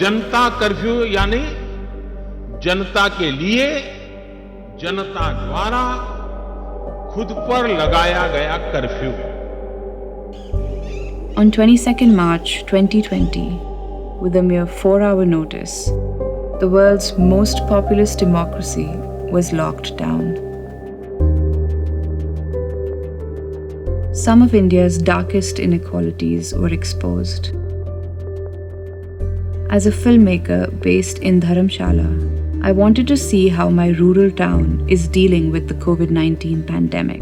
जनता curfew यानी जनता के लिए, जनता द्वारा खुद पर लगाया गया curfew. On 22nd March 2020, with a mere 4-hour notice, the world's most populous democracy was locked down. Some of India's darkest inequalities were exposed. As a filmmaker based in Dharamshala, I wanted to see how my rural town is dealing with the COVID-19 pandemic,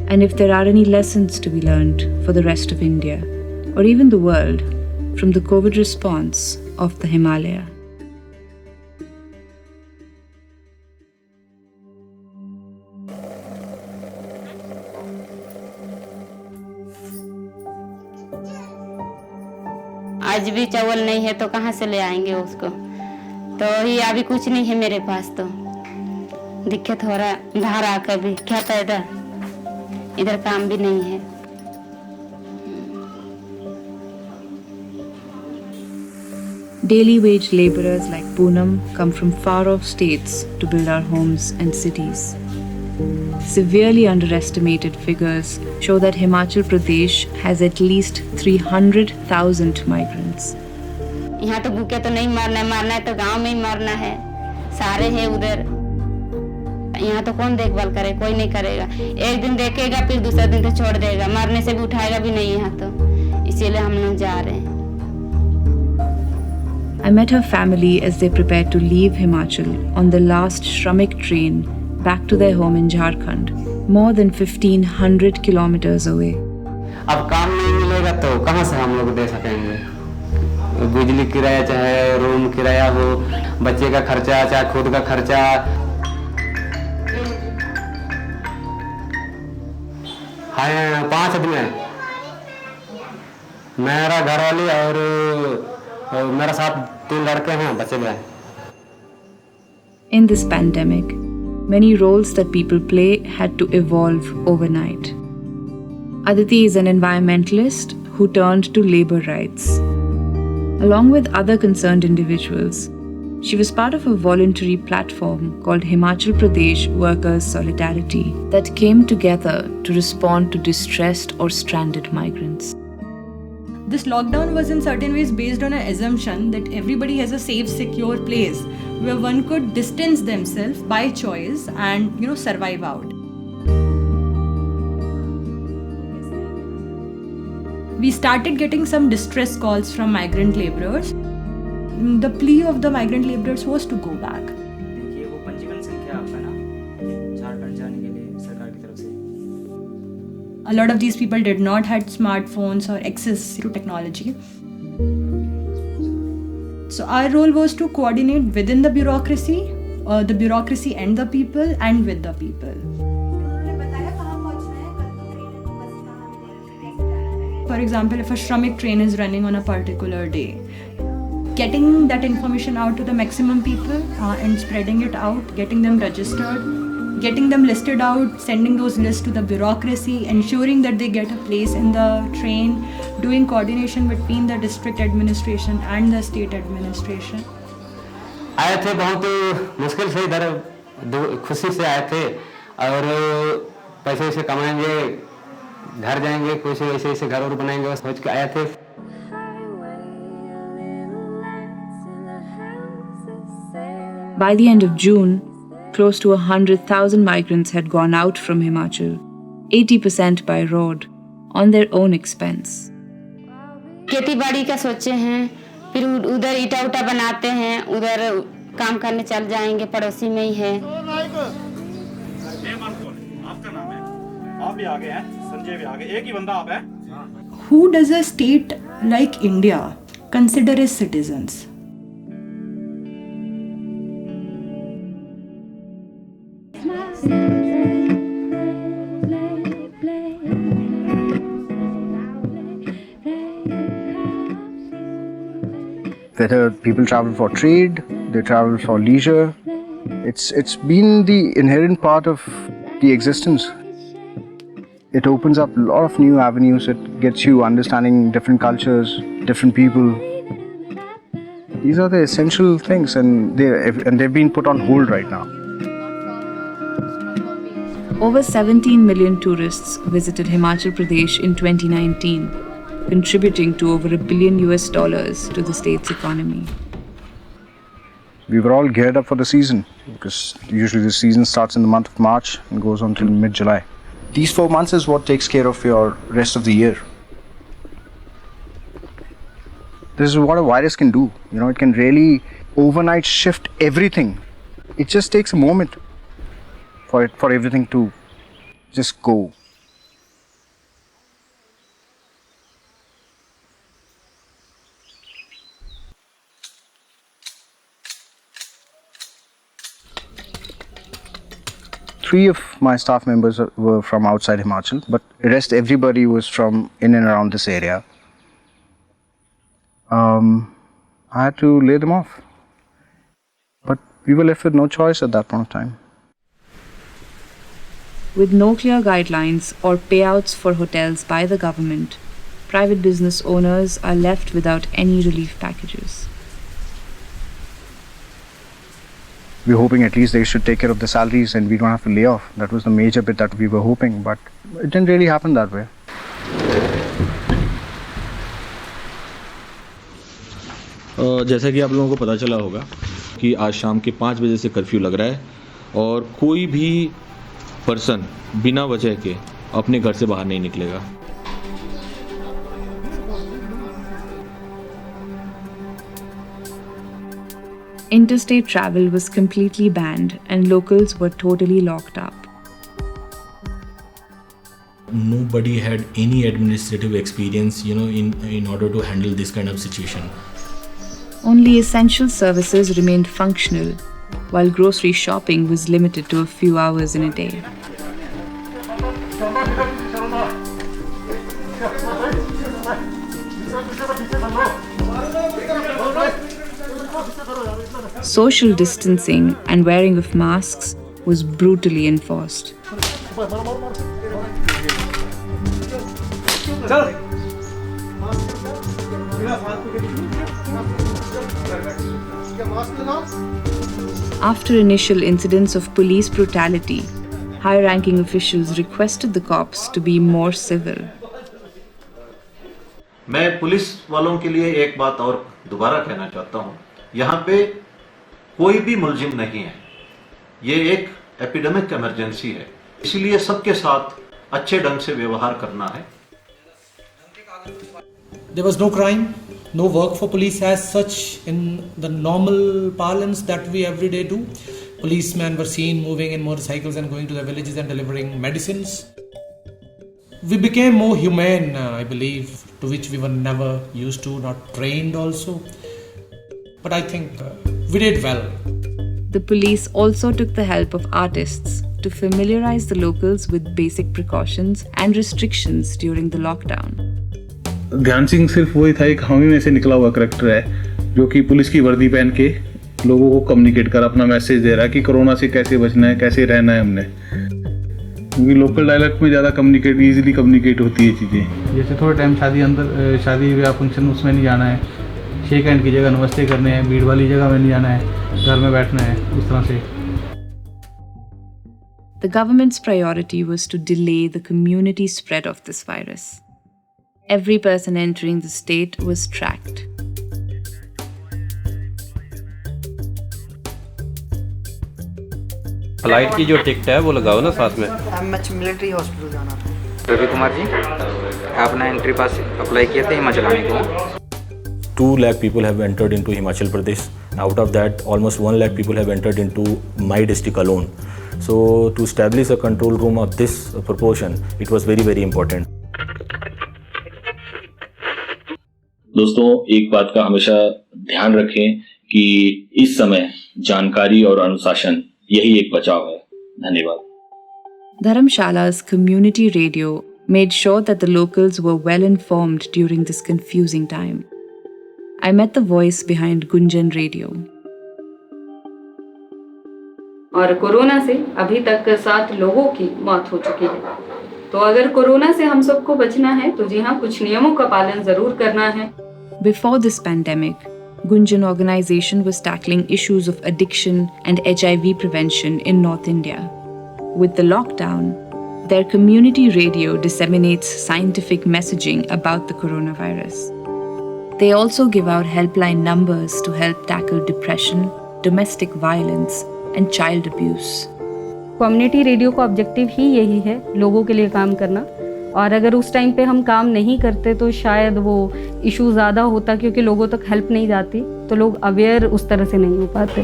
and if there are any lessons to be learned for the rest of India, or even the world, from the COVID response of the Himalaya. आज भी चावल नहीं है तो कहाँ से ले आएंगे उसको, तो ही अभी कुछ नहीं है मेरे पास, तो दिक्कत हो रहा है। बाहर आकर भी क्या फायदा, इधर काम भी नहीं है। Daily wage laborers like Poonam come from far-off states to build our homes and cities. Severely underestimated figures show that Himachal Pradesh has at least 300,000 migrants. यहाँ तो भूखे तो नहीं मरना है तो गांव में ही मरना है, सारे हैं उधर। यहाँ तो कौन देखभाल करे, कोई नहीं करेगा। एक दिन देखेगा फिर दूसरा दिन तो छोड़ देगा, मरने से भी उठाएगा भी नहीं यहाँ तो, इसीलिए हम लोग जा रहे हैं। I met her family as they prepared to leave Himachal on the last Shramik train back to their home in Jharkhand, more than 1,500 kilometers away. अब काम नहीं मिलेगा तो कहाँ से हम लोग दे सकेंगे? बिजली किराया चाहे रूम किराया हो, बच्चे का खर्चा चाहे खुद का खर्चा। हाँ 5 आदमी है, मेरा घर वाली और मेरा साथ 3 लड़के हैं, बच्चे भी हैं। In this pandemic, many roles that people play had to evolve overnight. Aditi is an environmentalist who turned to labor rights. Along with other concerned individuals, she was part of a voluntary platform called Himachal Pradesh Workers Solidarity that came together to respond to distressed or stranded migrants. This lockdown was in certain ways based on an assumption that everybody has a safe, secure place where one could distance themselves by choice and, survive out. We started getting some distress calls from migrant laborers. The plea of the migrant laborers was to go back. देखिए वो पंजीकरण संख्या आपका ना झारखंड जाने के लिए सरकार की तरफ से। A lot of these people did not had smartphones or access to technology. So our role was to coordinate within the bureaucracy and the people and with the people. For example, if a Shramik train is running on a particular day, getting that information out to the maximum people and spreading it out, getting them registered, getting them listed out, sending those lists to the bureaucracy, ensuring that they get a place in the train, doing coordination between the district administration and the state administration. आए थे बहुत मुश्किल से इधर, खुशी से आए थे और पैसे वैसे कमाएंगे, घर जाएंगे, कुछ ऐसे घर और बनाएंगे, सोच के आए थे। By the end of June, close to 100,000 migrants had gone out from Himachal, 80% by road, on their own expense. खेती बाड़ी का सोचे हैं, फिर उधर ईटा उटा बनाते हैं, उधर काम करने चल जाएंगे, पड़ोसी में ही है। आपका नाम है, आप भी आगे हैं, संजय भी आगे, एक ही बंदा आप है। Who does a state like India consider as citizens? Whether people travel for trade, they travel for leisure, it's been the inherent part of the existence. It opens up a lot of new avenues. It gets you understanding different cultures, different people. These are the essential things, and they've been put on hold right now. Over 17 million tourists visited Himachal Pradesh in 2019, contributing to over $1 billion to the state's economy. We were all geared up for the season because usually the season starts in the month of March and goes on till mid-July. These 4 months is what takes care of your rest of the year. This is what a virus can do. You know, it can really overnight shift everything. It just takes a moment for everything to just go. Three of my staff members were from outside Himachal, but the rest everybody was from in and around this area. I had to lay them off. But we were left with no choice at that point of time. With no clear guidelines or payouts for hotels by the government, private business owners are left without any relief packages. We were hoping at least they should take care of the salaries and we don't have to lay off. That was the major bit that we were hoping, but it didn't really happen that way. जैसा कि आप लोगों को पता चला होगा कि आज शाम के 5 बजे से कर्फ्यू लग रहा है और कोई भी पर्सन बिना वजह के अपने घर से बाहर नहीं निकलेगा. Interstate travel was completely banned and locals were totally locked up. Nobody had any administrative experience, in order to handle this kind of situation. Only essential services remained functional, while grocery shopping was limited to a few hours in a day. Social distancing and wearing of masks was brutally enforced. After initial incidents of police brutality, high-ranking officials requested the cops to be more civil. मैं police वालों के लिए एक बात और दोबारा कहना चाहता हूं. यहाँ पे कोई भी मुलजिम नहीं है. ये एक एपिडेमिक इमरजेंसी है, इसलिए सबके साथ अच्छे ढंग से व्यवहार करना है. There was no crime, no work for police as such in the normal parlance that we every day do. Policemen were seen moving in motorcycles and going to the villages and delivering medicines. We became more humane, I believe, to which we were never used to, not trained also. But I think we did well. The police also took the help of artists to familiarize the locals with basic precautions and restrictions during the lockdown. ध्यान सिंह सिर्फ वही था, एक हामी में से निकला हुआ करैक्टर है जो कि पुलिस की वर्दी पहन के लोगों को कम्युनिकेट कर अपना मैसेज दे रहा है कि कोरोना से कैसे बचना है, कैसे रहना है हमने. क्योंकि लोकल डायलेक्ट में ज़्यादा इजीली कम्युनिकेट होती है चीज़ें. जैसे थोड़े टाइम शादी या फंक्शन उसमें नहीं जाना है, शेक हैंड की जगह नमस्ते करने हैं, भीड़ वाली जगह में नहीं जाना है, घर में बैठना है, उस तरह से. The government's priority was to delay the community spread of this virus. Every person entering the state was tracked. Flight की जो टिकट है वो लगाओ ना साथ में. MH मिलिट्री हॉस्पिटल जाना था. रवि कुमार जी, आपने एंट्री पास अप्लाई किया था हिमाचल आने को. 2 lakh people have entered into Himachal Pradesh. Out of that, almost 1 lakh people have entered into my district alone. So to establish a control room of this proportion, it was very, very important. दोस्तों, एक बात का हमेशा ध्यान रखें कि इस समय जानकारी और अनुशासन यही एक बचाव है. धन्यवाद. Dharamshala's community radio made sure that the locals were well informed during this confusing time. I met the voice behind Gunjan Radio. और कोरोना से अभी तक 7 लोगों की मौत हो चुकी है. तो अगर कोरोना से हम सबको बचना है तो जी हाँ, कुछ नियमों का पालन जरूर करना है. Before this pandemic, Gunjan organization was tackling issues of addiction and HIV prevention in North India. With the lockdown, their community radio disseminates scientific messaging about the coronavirus. They also give out helpline numbers to help tackle depression, domestic violence, and child abuse. Community radio का objective ही यही है, लोगों के लिए काम करना। और अगर उस टाइम पे हम काम नहीं करते तो शायद वो इशू ज़्यादा होता, क्योंकि लोगों तक हेल्प नहीं जाती, तो लोग अवेयर उस तरह से नहीं हो पाते।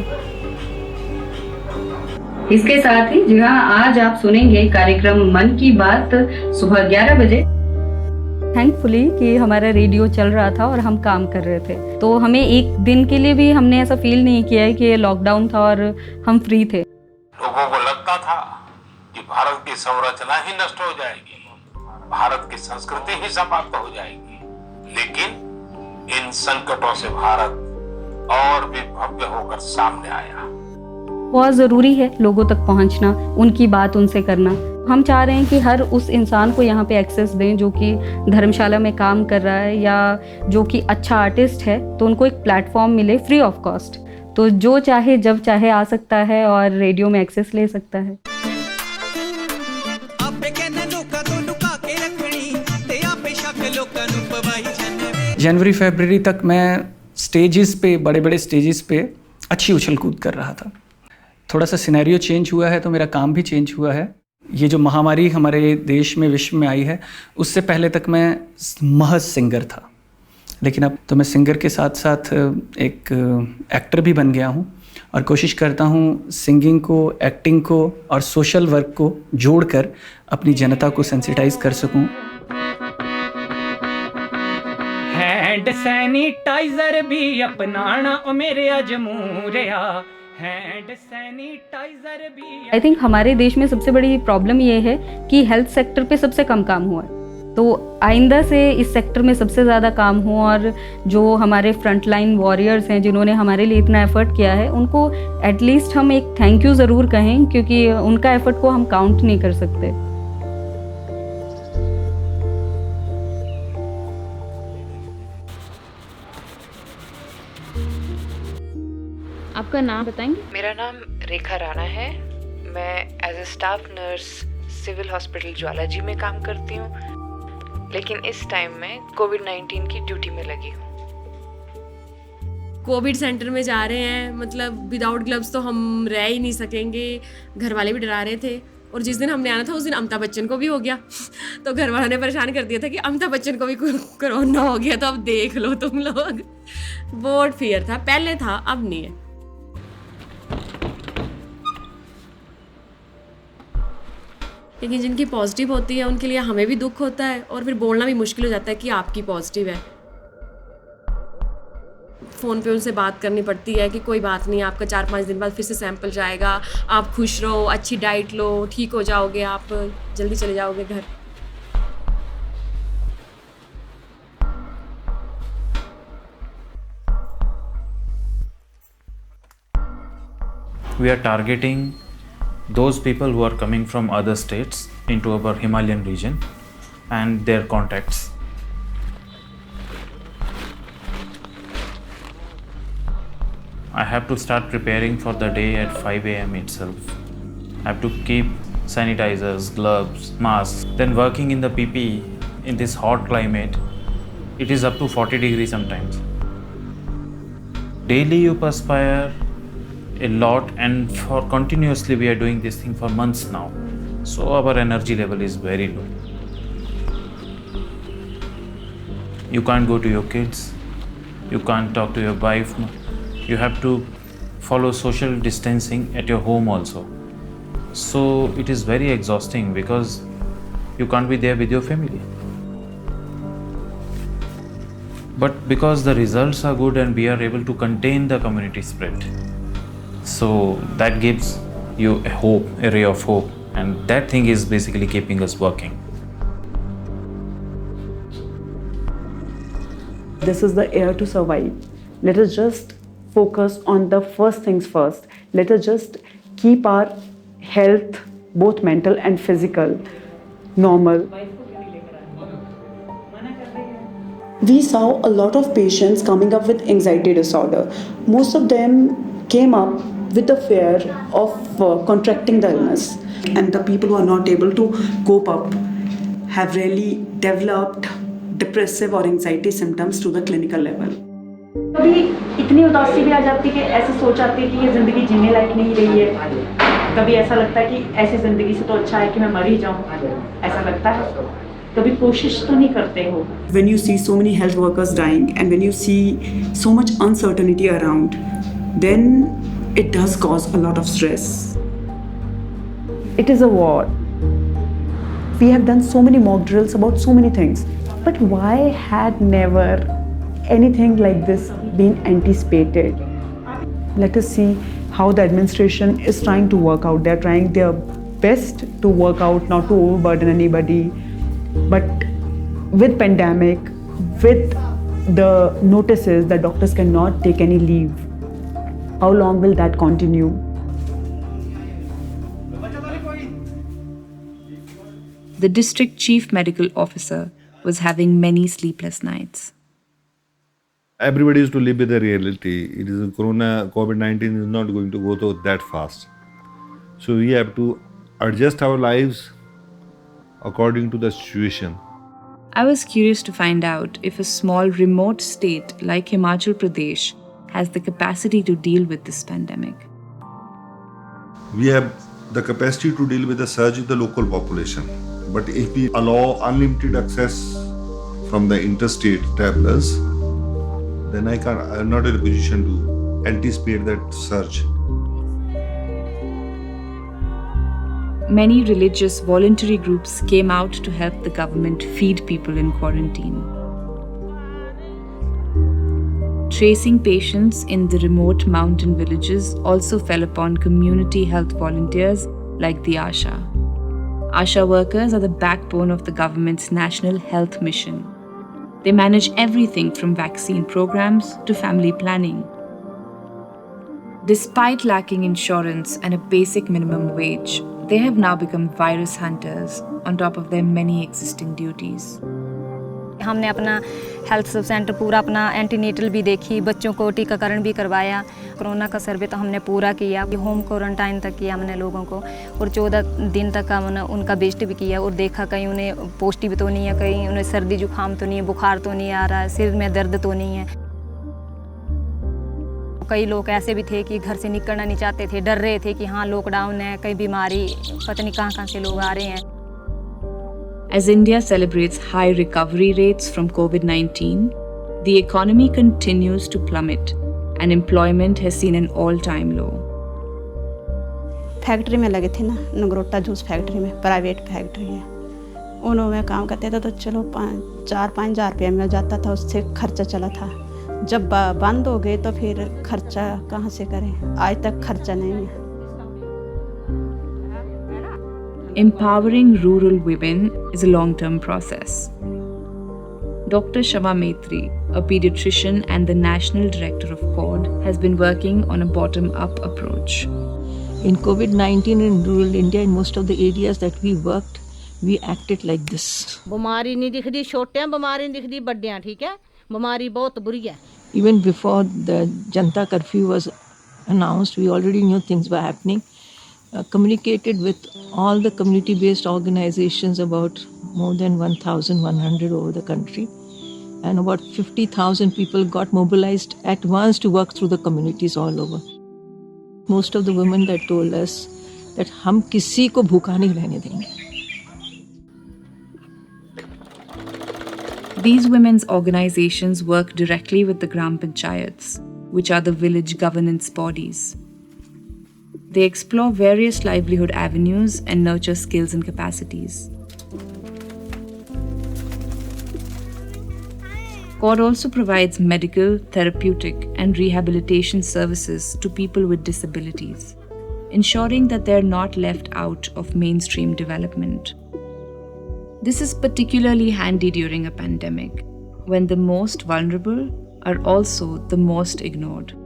इसके साथ ही जी हाँ, आज आप सुनेंगे कार्यक्रम मन की बात सुबह 11 बजे। थैंकफुली कि हमारा रेडियो चल रहा था और हम काम कर रहे थे, तो हमें एक दिन के लिए भी हमने ऐसा फील नहीं किया है कि ये लॉकडाउन था और हम फ्री थे। लोगों को लगता था कि भारत की संरचना ही नष्ट हो जाएगी, भारत की संस्कृति ही समाप्त हो जाएगी, लेकिन इन संकटों से भारत और भी भव्य होकर सामने आया। बहुत ज़रूरी है लोगों तक पहुंचना, उनकी बात उनसे करना। हम चाह रहे हैं कि हर उस इंसान को यहाँ पे एक्सेस दें जो कि धर्मशाला में काम कर रहा है या जो कि अच्छा आर्टिस्ट है, तो उनको एक प्लेटफॉर्म मिले फ्री ऑफ कॉस्ट। तो जो चाहे जब चाहे आ सकता है और रेडियो में एक्सेस ले सकता है। जनवरी फरवरी तक मैं स्टेजेस पे, बड़े बड़े स्टेजेस पे अच्छी उछल कूद कर रहा था। थोड़ा सा सिनेरियो चेंज हुआ है तो मेरा काम भी चेंज हुआ है। ये जो महामारी हमारे देश में, विश्व में आई है, उससे पहले तक मैं महज सिंगर था, लेकिन अब तो मैं सिंगर के साथ साथ एक एक्टर भी बन गया हूँ और कोशिश करता हूँ सिंगिंग को, एक्टिंग को और सोशल वर्क को जोड़कर अपनी जनता को सेंसिटाइज कर सकूँ। हैंड सैनिटाइजर भी अपनाना ओ मेरे अजमूरिया, हैंड सैनिटाइजर भी। आई थिंक हमारे देश में सबसे बड़ी प्रॉब्लम ये है कि हेल्थ सेक्टर पे सबसे कम काम हुआ है, तो आइंदा से इस सेक्टर में सबसे ज़्यादा काम हो और जो हमारे फ्रंटलाइन वॉरियर्स हैं जिन्होंने हमारे लिए इतना एफर्ट किया है, उनको एटलीस्ट हम एक थैंक यू ज़रूर कहें, क्योंकि उनका एफर्ट को हम काउंट नहीं कर सकते। आपका नाम बताएंगे? मेरा नाम रेखा राणा है। मैं as a staff nurse civil hospital Jwalaji में काम करती हूँ, लेकिन इस टाइम में कोविड-19 की ड्यूटी में लगी हूँ। कोविड सेंटर में जा रहे हैं, मतलब विदाउट ग्लव्स तो हम रह ही नहीं सकेंगे। घर वाले भी डरा रहे थे, और जिस दिन हमने आना था उस दिन अमिताभ बच्चन को भी हो गया तो घर वालों ने परेशान कर दिया था कि अमिताभ बच्चन को भी कोरोना हो गया, तो अब देख लो तुम लोग। बहुत फियर था, पहले था, अब नहीं है। लेकिन जिनकी पॉजिटिव होती है उनके लिए हमें भी दुख होता है, और फिर बोलना भी मुश्किल हो जाता है कि आपकी पॉजिटिव है। फ़ोन पे उनसे बात करनी पड़ती है कि कोई बात नहीं, आपका 4-5 दिन बाद फिर से सैंपल जाएगा, आप खुश रहो, अच्छी डाइट लो, ठीक हो जाओगे, आप जल्दी चले जाओगे घर। We are targeting those people who are coming from other states into our Himalayan region and their contacts. I have to start preparing for the day at 5 a.m. itself. I have to keep sanitizers, gloves, masks. Then working in the PPE in this hot climate, it is up to 40 degrees sometimes. Daily you perspire a lot, and for continuously we are doing this thing for months now, so our energy level is very low. You can't go to your kids, you can't talk to your wife, you have to follow social distancing at your home also, so it is very exhausting because you can't be there with your family. But because the results are good and we are able to contain the community spread, so that gives you a hope, a ray of hope, and that thing is basically keeping us working. This is the air to survive. Let us just focus on the first things first. Let us just keep our health, both mental and physical, normal. we saw a lot of patients coming up with anxiety disorder. Most of them came up with the fear of contracting the illness, and the people who are not able to cope up have really developed depressive or anxiety symptoms to the clinical level. कभी इतनी उदासी भी आ जाती है कि ऐसे सोच आती है कि ये ज़िंदगी जीने लायक नहीं रही है। कभी ऐसा लगता है कि ऐसी ज़िंदगी से तो अच्छा है कि मैं मर ही जाऊँ, ऐसा लगता है। कभी कोशिश तो नहीं करते हो। When you see so many health workers dying and when you see so much uncertainty around, then it does cause a lot of stress. It is a war. We have done so many mock drills about so many things, but why had never anything like this been anticipated? Let us see how the administration is trying to work out. They're trying their best to work out, not to overburden anybody. But with pandemic, with the notices that doctors cannot take any leave, how long will that continue? The district chief medical officer was having many sleepless nights. Everybody is to live with the reality. It is COVID-19 is not going to go through that fast. So we have to adjust our lives according to the situation. I was curious to find out if a small remote state like Himachal Pradesh has the capacity to deal with this pandemic. We have the capacity to deal with the surge in the local population. But if we allow unlimited access from the interstate travelers, then I'm not in a position to anticipate that surge. Many religious voluntary groups came out to help the government feed people in quarantine. Tracing patients in the remote mountain villages also fell upon community health volunteers like the ASHA. ASHA workers are the backbone of the government's national health mission. They manage everything from vaccine programs to family planning. Despite lacking insurance and a basic minimum wage, they have now become virus hunters on top of their many existing duties. हमने अपना health sub centre पूरा अपना antenatal भी देखी, बच्चों को टीकाकरण भी करवाया। कोरोना का सर्वे तो हमने पूरा किया, होम क्वारंटाइन तक किया हमने लोगों को, और 14 दिन तक हमने उनका बेस्ट भी किया और देखा कहीं उन्हें पॉजिटिव तो नहीं है, कहीं उन्हें सर्दी जुकाम तो नहीं है, बुखार तो नहीं आ रहा है, सिर में दर्द तो नहीं है। कई लोग ऐसे भी थे कि घर से निकलना नहीं चाहते थे, डर रहे थे कि हाँ लॉकडाउन है, कई बीमारी पता नहीं कहाँ से लोग आ रहे हैं। As India celebrates high recovery rates from COVID-19, the economy continues to plummet and employment has seen an all-time low. Factory में लगे थे ना, नगरोटा जूस फैक्ट्री में, प्राइवेट फैक्ट्री है, उन्होंने काम करते थे तो चलो 4-5 हज़ार रुपया मिल जाता था, उससे खर्चा चला था। जब बंद हो गए तो फिर खर्चा कहाँ से करें, आज तक खर्चा नहीं है। Empowering rural women is a long-term process. Dr. Shama Maitri, a pediatrician and the national director of CORD, has been working on a bottom-up approach. In COVID-19 in rural India, in most of the areas that we worked, we acted like this. बीमारी नहीं दिखदी छोटियां, बीमारी नहीं दिखदी बड्डियां, ठीक है? बीमारी बहुत बुरी है। Even before the Janta curfew was announced, we already knew things were happening. Communicated with all the community-based organizations, about more than 1,100 over the country, and about 50,000 people got mobilized at once to work through the communities all over. Most of the women that told us that हम किसी को भूखा नहीं रहने देंगे. These women's organizations work directly with the Gram Panchayats, which are the village governance bodies. They explore various livelihood avenues and nurture skills and capacities. CORD also provides medical, therapeutic, and rehabilitation services to people with disabilities, ensuring that they are not left out of mainstream development. This is particularly handy during a pandemic, when the most vulnerable are also the most ignored.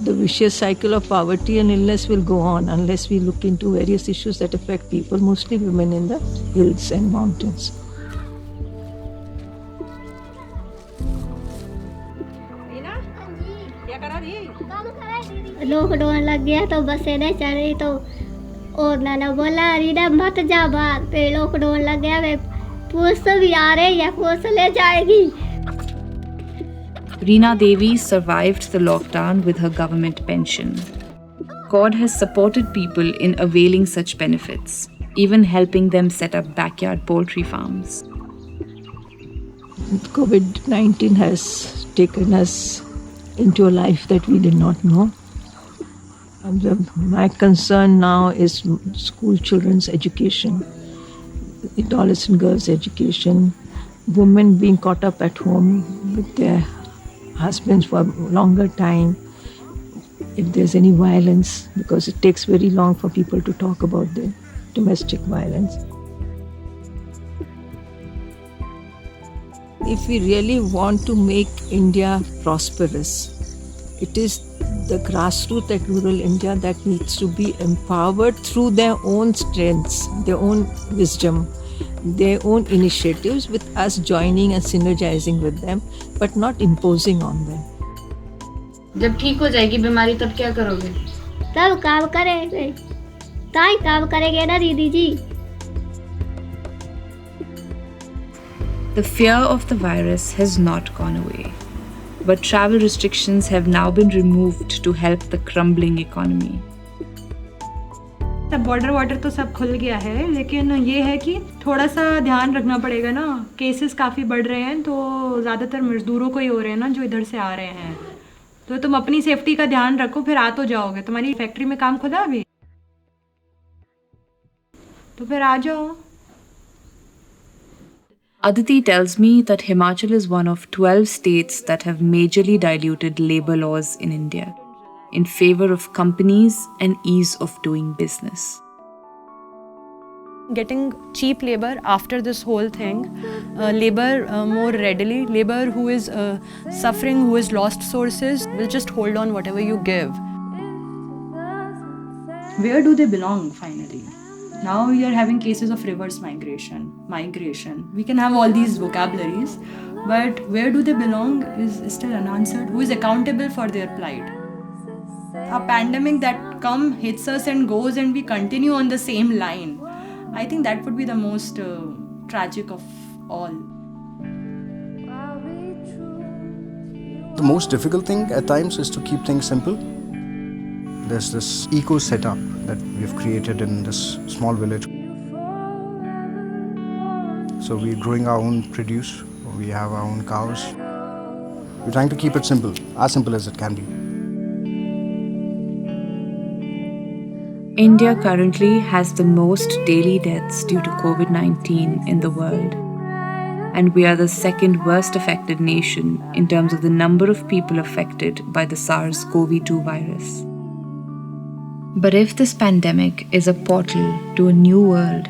The vicious cycle of poverty and illness will go on unless we look into various issues that affect people, mostly women in the hills and mountains. Lockdown लग गया तो बसें नहीं चल रही, तो और नाना बोला रीना मत जा बाहर, पे लॉकडाउन लग गया, वे पुलिस भी आ रही है, पुलिस ले जाएगी। Reena Devi survived the lockdown with her government pension. God has supported people in availing such benefits, even helping them set up backyard poultry farms. COVID-19 has taken us into a life that we did not know. My concern now is school children's education, adolescent girls' education, women being caught up at home with their husbands for a longer time, if there's any violence, because it takes very long for people to talk about the domestic violence. If we really want to make India prosperous, it is the grassroots at rural India that needs to be empowered through their own strengths, their own wisdom, their own initiatives, with us joining and synergizing with them, but not imposing on them. जब ठीक हो जाएगी बीमारी तब क्या करोगे? तब काम करेंगे, ताई काम करेंगे ना दीदी जी। The fear of the virus has not gone away, but travel restrictions have now been removed to help the crumbling economy. Border water तो सब खुल गया है, लेकिन ये है कि थोड़ा सा ध्यान रखना पड़ेगा ना, केसेस काफ़ी बढ़ रहे हैं, तो ज़्यादातर मजदूरों को ही हो रहे हैं ना जो इधर से आ रहे हैं, तो तुम अपनी सेफ्टी का ध्यान रखो, फिर आ तो जाओगे। तुम्हारी फैक्ट्री में काम खुदा अभी, तो फिर आ जाओ। Aditi tells me that Himachal is one of 12 states that have majorly diluted labour laws in India in favour of companies and ease of doing business. Getting cheap labor after this whole thing, labor more readily, labor who is suffering, who has lost sources, will just hold on whatever you give. Where do they belong finally? Now we are having cases of reverse migration. We can have all these vocabularies, but where do they belong is still unanswered. Who is accountable for their plight? A pandemic that hits us and goes, and we continue on the same line. I think that would be the most tragic of all. The most difficult thing at times is to keep things simple. There's this eco setup that we've created in this small village. So we're growing our own produce, we have our own cows. We're trying to keep it simple as it can be. India currently has the most daily deaths due to COVID-19 in the world. And we are the second worst affected nation in terms of the number of people affected by the SARS-CoV-2 virus. But if this pandemic is a portal to a new world,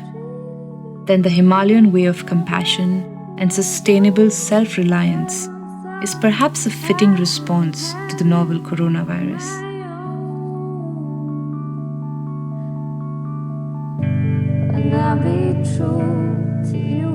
then the Himalayan way of compassion and sustainable self-reliance is perhaps a fitting response to the novel coronavirus. And I'll be true to you.